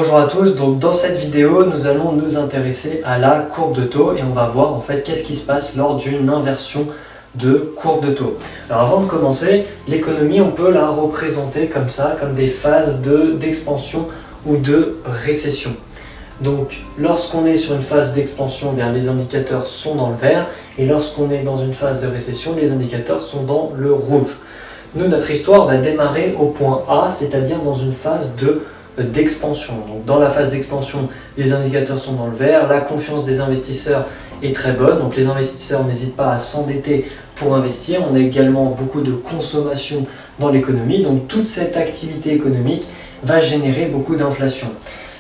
Bonjour à tous, donc dans cette vidéo nous allons nous intéresser à la courbe de taux et on va voir en fait qu'est-ce qui se passe lors d'une inversion de courbe de taux. Alors avant de commencer, l'économie on peut la représenter comme ça, comme des phases d'expansion ou de récession. Donc lorsqu'on est sur une phase d'expansion, les indicateurs sont dans le vert et lorsqu'on est dans une phase de récession, les indicateurs sont dans le rouge. Nous, notre histoire va démarrer au point A, c'est-à-dire dans une phase d'expansion. Donc dans la phase d'expansion, les indicateurs sont dans le vert, la confiance des investisseurs est très bonne, donc les investisseurs n'hésitent pas à s'endetter pour investir. On a également beaucoup de consommation dans l'économie, donc toute cette activité économique va générer beaucoup d'inflation.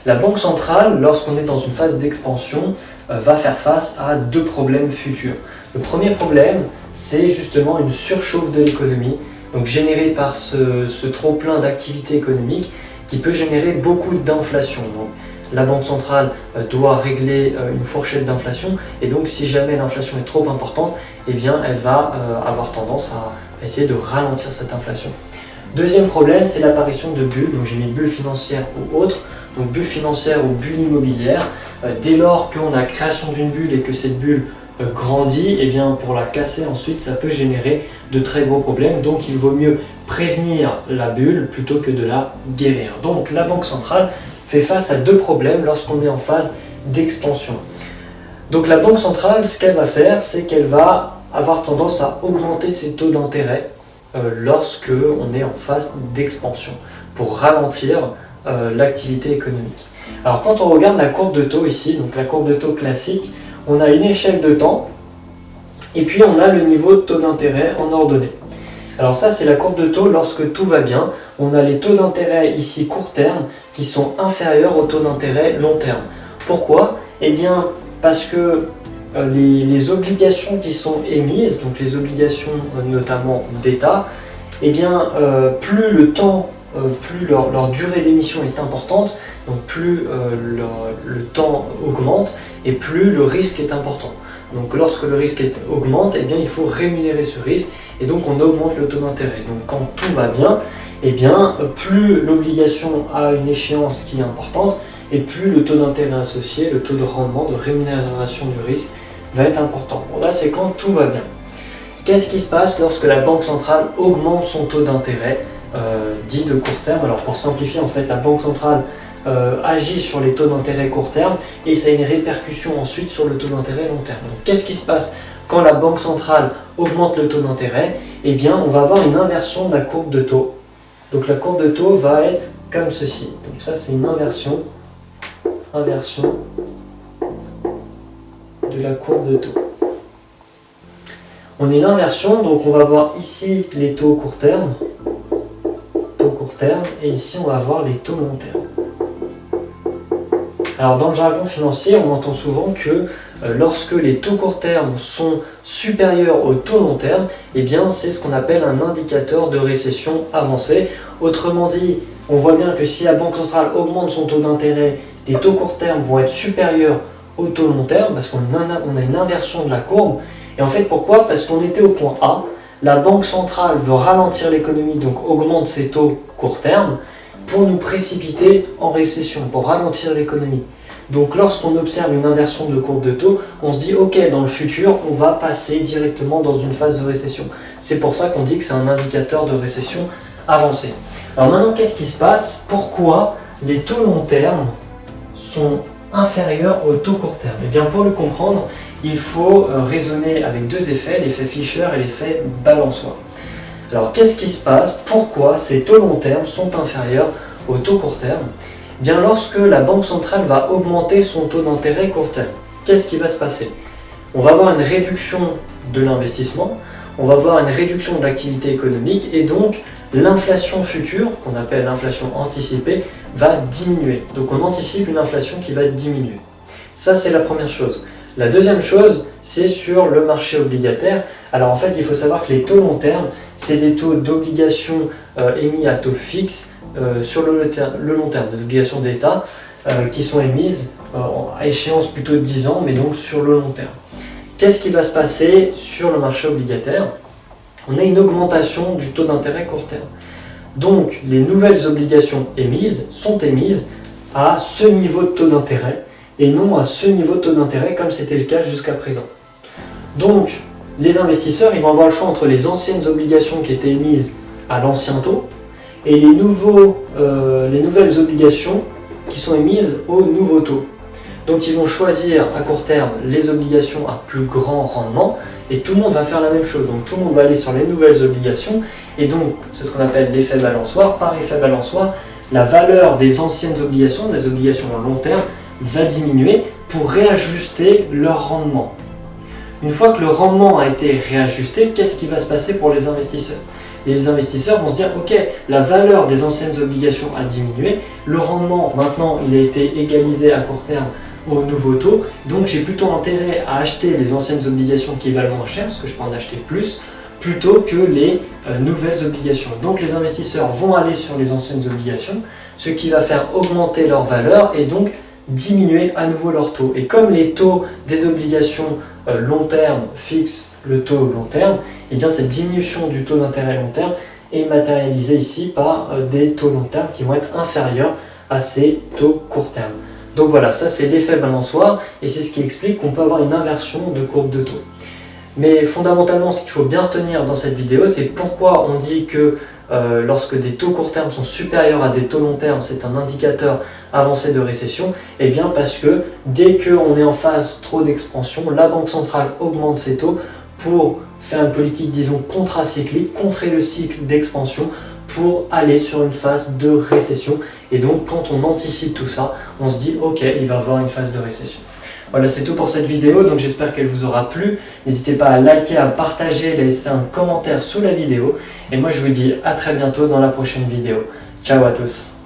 La Banque centrale, lorsqu'on est dans une phase d'expansion, va faire face à deux problèmes futurs. Le premier problème, c'est justement une surchauffe de l'économie, donc générée par ce trop-plein d'activité économique qui peut générer beaucoup d'inflation. Donc, la Banque centrale doit régler une fourchette d'inflation et donc si jamais l'inflation est trop importante, eh bien, elle va avoir tendance à essayer de ralentir cette inflation. Deuxième problème, c'est l'apparition de bulles, donc j'ai mis bulles financières ou autres, donc bulles financières ou bulles immobilières. Dès lors qu'on a création d'une bulle et que cette bulle grandit, eh bien pour la casser ensuite, ça peut générer de très gros problèmes, donc il vaut mieux prévenir la bulle plutôt que de la guérir. Donc la Banque centrale fait face à deux problèmes lorsqu'on est en phase d'expansion. Donc la Banque centrale, ce qu'elle va faire, c'est qu'elle va avoir tendance à augmenter ses taux d'intérêt lorsque on est en phase d'expansion pour ralentir l'activité économique. Alors quand on regarde la courbe de taux ici, donc la courbe de taux classique, on a une échelle de temps et puis on a le niveau de taux d'intérêt en ordonnée. Alors ça c'est la courbe de taux lorsque tout va bien. On a les taux d'intérêt ici court terme qui sont inférieurs aux taux d'intérêt long terme. Pourquoi? Eh bien parce que les obligations qui sont émises, donc les obligations notamment d'État, eh bien plus le temps, plus leur durée d'émission est importante, donc plus le temps augmente et plus le risque est important. Donc lorsque le risque augmente, eh bien, il faut rémunérer ce risque et donc on augmente le taux d'intérêt. Donc quand tout va bien, eh bien, plus l'obligation a une échéance qui est importante et plus le taux d'intérêt associé, le taux de rendement, de rémunération du risque va être important. Bon, là c'est quand tout va bien. Qu'est-ce qui se passe lorsque la Banque centrale augmente son taux d'intérêt dit de court terme? Alors pour simplifier, en fait, la Banque centrale agit sur les taux d'intérêt court terme et ça a une répercussion ensuite sur le taux d'intérêt long terme. Donc qu'est-ce qui se passe quand la Banque centrale augmente le taux d'intérêt? Eh bien on va avoir une inversion de la courbe de taux. Donc la courbe de taux va être comme ceci. Donc ça c'est une inversion de la courbe de taux. On est l'inversion, donc on va voir ici les taux court terme, et ici on va avoir les taux long terme. Alors dans le jargon financier, on entend souvent que lorsque les taux court terme sont supérieurs aux taux long terme, eh bien c'est ce qu'on appelle un indicateur de récession avancée. Autrement dit, on voit bien que si la Banque centrale augmente son taux d'intérêt, les taux court terme vont être supérieurs aux taux long terme parce qu'on a une inversion de la courbe. Et en fait pourquoi? Parce qu'on était au point A, la Banque centrale veut ralentir l'économie, donc augmente ses taux court terme, pour nous précipiter en récession, pour ralentir l'économie. Donc lorsqu'on observe une inversion de courbe de taux, on se dit ok, dans le futur, on va passer directement dans une phase de récession. C'est pour ça qu'on dit que c'est un indicateur de récession avancée. Alors maintenant, qu'est-ce qui se passe? Pourquoi les taux long terme sont inférieurs aux taux court terme? Eh bien pour le comprendre, il faut raisonner avec deux effets, l'effet Fisher et l'effet balançoire. Alors qu'est-ce qui se passe? Pourquoi ces taux long terme sont inférieurs aux taux court terme? Bien lorsque la Banque centrale va augmenter son taux d'intérêt court terme, qu'est-ce qui va se passer? On va avoir une réduction de l'investissement, on va avoir une réduction de l'activité économique et donc l'inflation future, qu'on appelle l'inflation anticipée, va diminuer. Donc on anticipe une inflation qui va diminuer. Ça c'est la première chose. La deuxième chose, c'est sur le marché obligataire. Alors en fait, il faut savoir que les taux long terme, c'est des taux d'obligations émis à taux fixe sur le long terme, des obligations d'État qui sont émises à échéance plutôt de 10 ans, mais donc sur le long terme. Qu'est-ce qui va se passer sur le marché obligataire? On a une augmentation du taux d'intérêt court terme. Donc les nouvelles obligations émises sont émises à ce niveau de taux d'intérêt et non à ce niveau de taux d'intérêt comme c'était le cas jusqu'à présent. Donc, les investisseurs ils vont avoir le choix entre les anciennes obligations qui étaient émises à l'ancien taux et les nouvelles obligations qui sont émises au nouveau taux. Donc ils vont choisir à court terme les obligations à plus grand rendement et tout le monde va faire la même chose. Donc tout le monde va aller sur les nouvelles obligations et donc c'est ce qu'on appelle l'effet balançoire. Par effet balançoire, la valeur des anciennes obligations, des obligations à long terme, va diminuer pour réajuster leur rendement. Une fois que le rendement a été réajusté, qu'est-ce qui va se passer pour les investisseurs? Les investisseurs vont se dire, ok, la valeur des anciennes obligations a diminué, le rendement maintenant il a été égalisé à court terme au nouveau taux, donc j'ai plutôt intérêt à acheter les anciennes obligations qui valent moins cher, parce que je peux en acheter plus, plutôt que les nouvelles obligations. Donc les investisseurs vont aller sur les anciennes obligations, ce qui va faire augmenter leur valeur et donc diminuer à nouveau leur taux. Et comme les taux des obligations long terme fixent le taux long terme, et bien cette diminution du taux d'intérêt long terme est matérialisée ici par des taux long terme qui vont être inférieurs à ces taux court terme. Donc voilà, ça c'est l'effet balançoire et c'est ce qui explique qu'on peut avoir une inversion de courbe de taux. Mais fondamentalement, ce qu'il faut bien retenir dans cette vidéo, c'est pourquoi on dit que lorsque des taux court terme sont supérieurs à des taux long terme, c'est un indicateur avancé de récession. Et bien parce que dès qu'on est en phase trop d'expansion, la Banque centrale augmente ses taux pour faire une politique, disons, contracyclique, contrer le cycle d'expansion pour aller sur une phase de récession. Et donc quand on anticipe tout ça, on se dit ok, il va y avoir une phase de récession. Voilà, c'est tout pour cette vidéo, donc j'espère qu'elle vous aura plu. N'hésitez pas à liker, à partager, à laisser un commentaire sous la vidéo. Et moi je vous dis à très bientôt dans la prochaine vidéo. Ciao à tous.